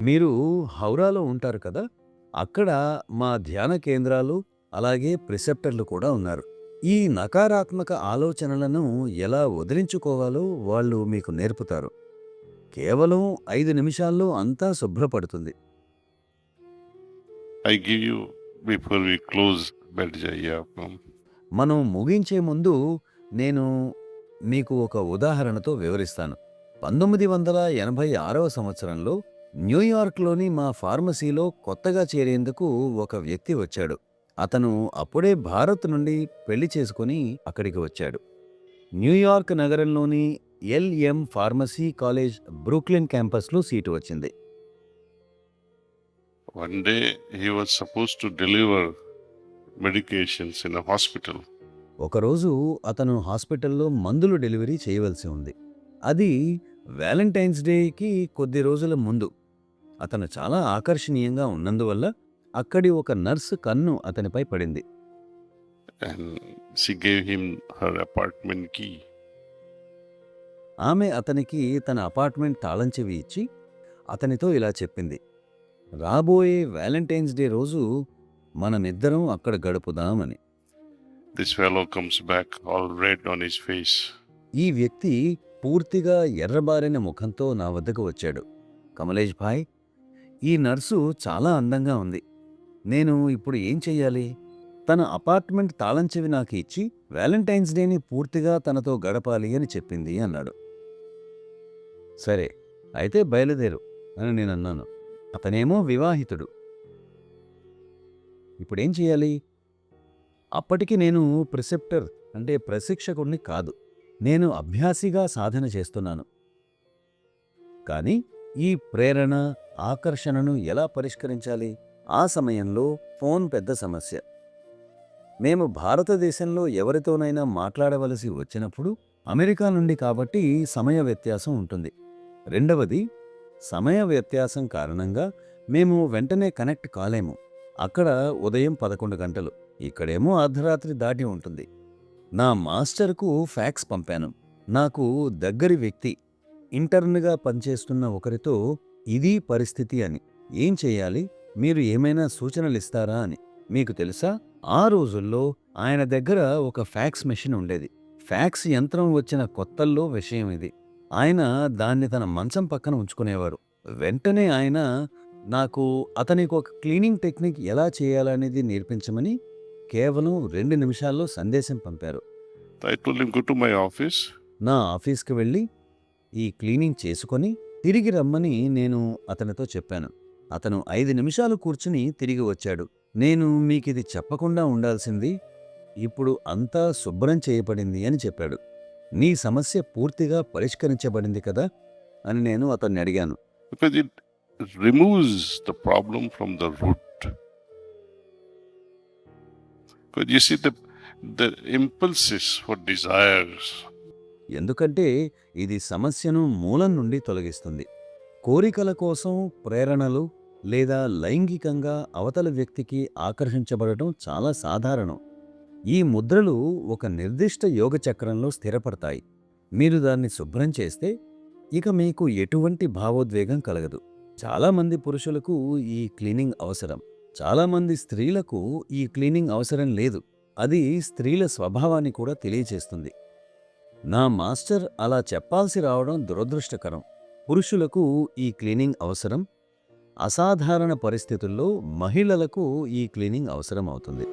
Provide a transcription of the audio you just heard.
మీరు హౌరాలో ఉంటారు కదా! అక్కడ మా ధ్యాన కేంద్రాలు, అలాగే ప్రిసెప్టర్లు కూడా ఉన్నారు. ఈ నకారాత్మక ఆలోచనలను ఎలా వదిలించుకోవాలో వాళ్ళు మీకు నేర్పుతారు. కేవలం 5 నిమిషాల్లో అంతా శుభ్రపడుతుంది. I give you before we close bed yeah. మనం ముగించే ముందు నేను మీకు ఒక ఉదాహరణతో వివరిస్తాను. 1986వ సంవత్సరంలో న్యూయార్క్లోని మా ఫార్మసీలో కొత్తగా చేరేందుకు ఒక వ్యక్తి వచ్చాడు. అతను అప్పుడే భారత్ నుండి పెళ్లి చేసుకుని అక్కడికి వచ్చాడు. న్యూయార్క్ నగరంలోని ఎల్ఎం ఫార్మసీ కాలేజ్ బ్రూక్లిన్ క్యాంపస్లో సీటు వచ్చింది. One day he was supposed to deliver medications in a hospital. ఒకరోజు అతను హాస్పిటల్లో మందులు డెలివరీ చేయవలసి ఉంది. అది వ్యాలంటైన్స్ డేకి కొద్ది రోజుల ముందు. అతను చాలా ఆకర్షణీయంగా ఉన్నందువల్ల అక్కడి ఒక నర్సు కన్ను అతనిపై పడింది. And she gave him her apartment key. ఆమె అతనికి తన అపార్ట్మెంట్ తాళం చెవి ఇచ్చి అతనితో ఇలా చెప్పింది, రాబోయే వ్యాలంటైన్స్ డే రోజు మనమిద్దరం అక్కడ గడుపుదామని. This fellow comes back all red on his face. ఈ వ్యక్తి పూర్తిగా ఎర్రబారిన ముఖంతో నా వద్దకు వచ్చాడు. కమలేష్ భాయ్, ఈ నర్సు చాలా అందంగా ఉంది. నేను ఇప్పుడు ఏం చెయ్యాలి? తన అపార్ట్మెంట్ తాళం చెవి నాకు ఇచ్చి వ్యాలంటైన్స్ డేని పూర్తిగా తనతో గడపాలి అని చెప్పింది అన్నాడు. సరే, అయితే బయలుదేరు అని నేనన్నాను. అతనేమో వివాహితుడు. ఇప్పుడేం చెయ్యాలి? అప్పటికి నేను ప్రిసెప్టర్ అంటే ప్రశిక్షకుణ్ణి కాదు. నేను అభ్యాసిగా సాధన చేస్తున్నాను. కానీ ఈ ప్రేరణ, ఆకర్షణను ఎలా పరిష్కరించాలి? ఆ సమయంలో ఫోన్ పెద్ద సమస్య. మేము భారతదేశంలో ఎవరితోనైనా మాట్లాడవలసి వచ్చినప్పుడు అమెరికా నుండి కాబట్టి సమయ వ్యత్యాసం ఉంటుంది. రెండవది, సమయ వ్యత్యాసం కారణంగా మేము వెంటనే కనెక్ట్ కాలేము. అక్కడ ఉదయం 11 గంటలు, ఇక్కడేమో అర్ధరాత్రి దాటి ఉంటుంది. నా మాస్టర్కు ఫ్యాక్స్ పంపాను. నాకు దగ్గరి వ్యక్తి, ఇంటర్న్గా పనిచేస్తున్న ఒకరితో ఇదీ పరిస్థితి అని. ఏం చెయ్యాలి? మీరు ఏమైనా సూచనలిస్తారా అని. మీకు తెలుసా, ఆ రోజుల్లో ఆయన దగ్గర ఒక ఫ్యాక్స్ మెషిన్ ఉండేది. ఫ్యాక్స్ యంత్రం వచ్చిన కొత్తల్లో విషయం ఇది. ఆయన దాన్ని తన మంచం పక్కన ఉంచుకునేవారు. వెంటనే ఆయన నాకు అతనికి ఒక క్లీనింగ్ టెక్నిక్ ఎలా చేయాలనేది నేర్పించమని కేవలం 2 నిమిషాల్లో సందేశం పంపారు. I told him, go to my office. నా ఆఫీస్కి వెళ్ళి ఈ క్లీనింగ్ చేసుకొని తిరిగి రమ్మని నేను అతనితో చెప్పాను. అతను 5 నిమిషాలు కూర్చుని తిరిగి వచ్చాడు. నేను మీకిది చెప్పకుండా ఉండాల్సింది, ఇప్పుడు అంతా శుభ్రం చేయబడింది అని చెప్పాడు. నీ సమస్య పూర్తిగా పరిష్కరించబడింది కదా అని నేను అతన్ని అడిగాను. Because it removes the problem from the root. Because you see the impulses for desires. ఎందుకంటే ఇది సమస్యను మూలం నుండి తొలగిస్తుంది. కోరికల కోసం ప్రేరణలు లేదా లైంగికంగా అవతల వ్యక్తికి ఆకర్షించబడటం చాలా సాధారణం. ఈ ముద్రలు ఒక నిర్దిష్ట యోగ చక్రంలో స్థిరపడతాయి. మీరు దాన్ని శుభ్రం చేస్తే ఇక మీకు ఎటువంటి భావోద్వేగం కలగదు. చాలామంది పురుషులకు ఈ క్లీనింగ్ అవసరం. చాలామంది స్త్రీలకు ఈ క్లీనింగ్ అవసరం లేదు. అది స్త్రీల స్వభావాన్ని కూడా తెలియచేస్తుంది. నా మాస్టర్ అలా చెప్పాల్సి రావడం దురదృష్టకరం. పురుషులకు ఈ క్లీనింగ్ అవసరం. అసాధారణ పరిస్థితుల్లో మహిళలకు ఈ క్లీనింగ్ అవసరం అవుతుంది.